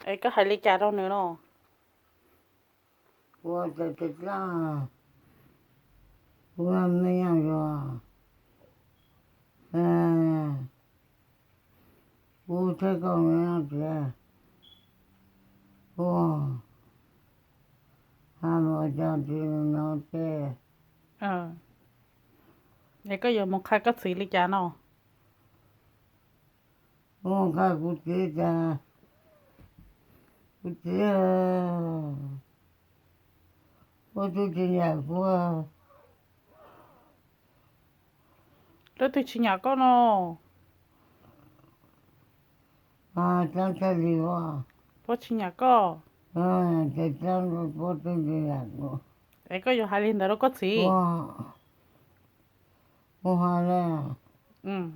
ấy có hai ly trà đâu nữa đâu. 我在这家，我没样说，我这个没样子，我还没讲这能的，Ờ. Ấy có giờ một khai có xí ly trà đâu. 我看不记得，不记得，我就今年过， Đó tôi chỉ nhà có nó. 在这里我，Bố chỉ nhà có. 在这里我就今年过，Ấy có giờ hai ly đó có xí. 我好了，Ừ.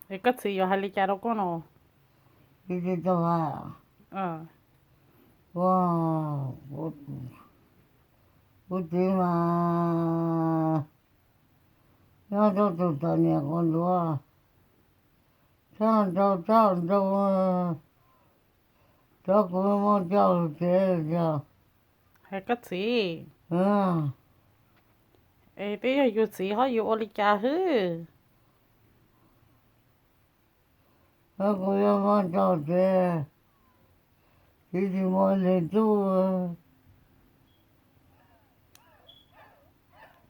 Ấy có xí giờ hai ly trà đâu có nó. 这是的话， Ờ. 我这嘛。 要到多少年工作？这个我叫这个，Hay có xí. 嗯， Ấy bây giờ dù xí họ dù ô ly trà hứ. 这个我叫这，这是我的做，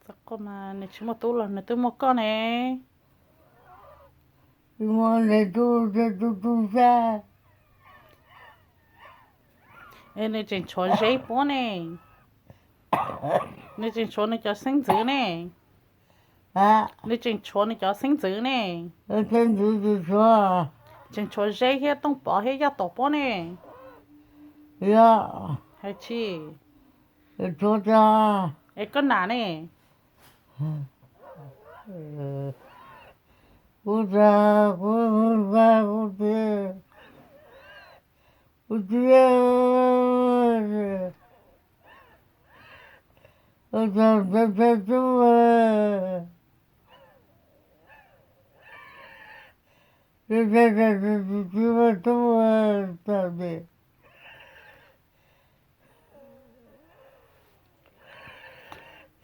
Sao có mà này chỉ một tú là này tôi một con nè. 是我的做这噻， Ấy này chỉ cho giấy bố nè. Này chỉ cho này cho sinh dữ nè. 啊， Này chỉ cho này cho sinh dữ nè. 我听就是说， Chỉ cho giấy hết tông bỏ hết ra tổ bố nè. 呀， Hay chi. 做这， Ấy có nà nè. 不是，不是，不是。 这做，这做这的，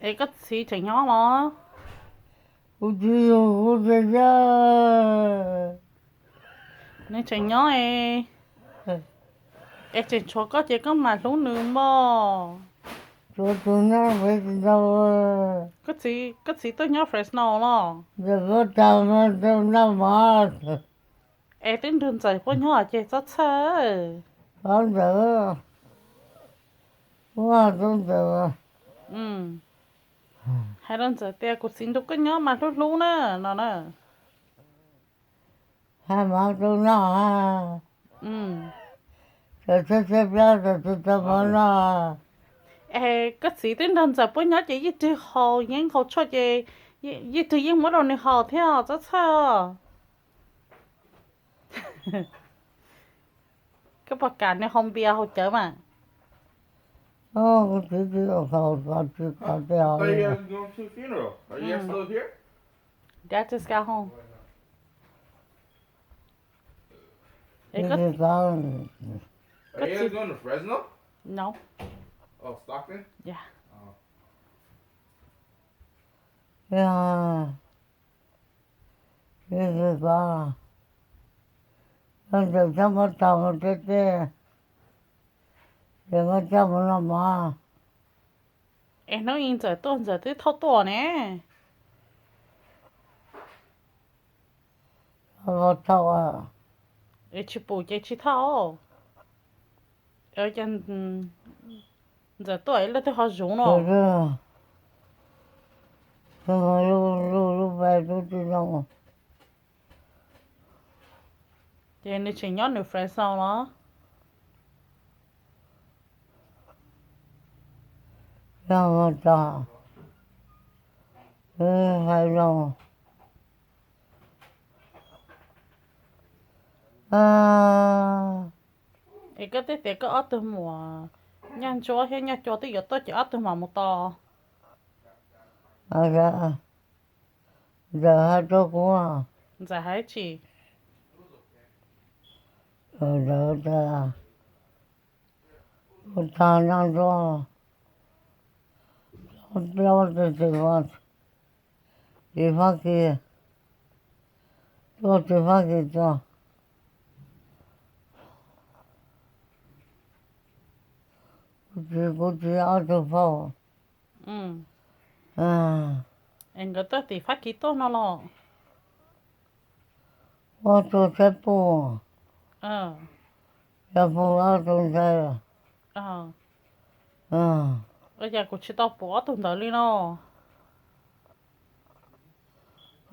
Ấy có xí chẳng nhỏ mà. 我只有我在家， Nên chẳng nhỏ ấy. Ấy chỉ cho có mà lúc nữa mà. 我从哪会知道啊？ Có xí tôi nhỏ Fresno lo. 这个长得都那么， Ấy tính đường chạy bố nhỏ chạy rất sợ. 房子，我种的， Ừ. Hai lần chạy tè của xin đâu có nhỏ mà lúc lúc nữa. Nó nè. 还忙着呢啊， Ừ. 这边的这怎么了？ Ê, có sĩ tính đơn giản bố nhớ chị với tôi hồ những hồ cho chị với tôi những mỗi đồ này hồ theo rất sao cái bạc cả này không bia hồ chở mà 哦，我自己要搞掉 Are you 了。 guys going to the funeral? Are you guys still here? Dad just got home. Ê, 这 có 是刚， Are you guys going to Fresno? no Oh, Stockton? yeah Oh. 呀，这是刚，那就这么找这这，这个怎么了嘛？ em nói yên giờ tôi thâu tổ nè 我操啊！ em chỉ bù chị chỉ thâu ở chân giờ tôi là tôi họ rủ 可 nó 是，怎么又白都知道吗？ thì nên chỉ nhớ được friend sau nó 让我找，还让我，啊， em có thể có ở từ mùa nhanh cho hay nhanh cho tới giờ tôi chỉ ở từ mùa một to 这还做工啊？ giờ hãy chỉ rồi đỡ ta ta năng cho lo thì phát kia cho thì phát kia cho cô chỉ ở chỗ phố ừ à em có tới thì phát kỹ tốt nó lo ô tô xe bò ờ xe bò ở trong xe ờ à bây giờ cũng chỉ tao bỏ tụi tao đi nó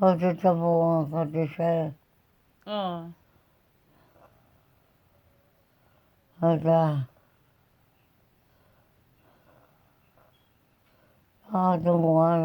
có chiếc xe bò có chiếc xe ờ ở ra ở trong ngoài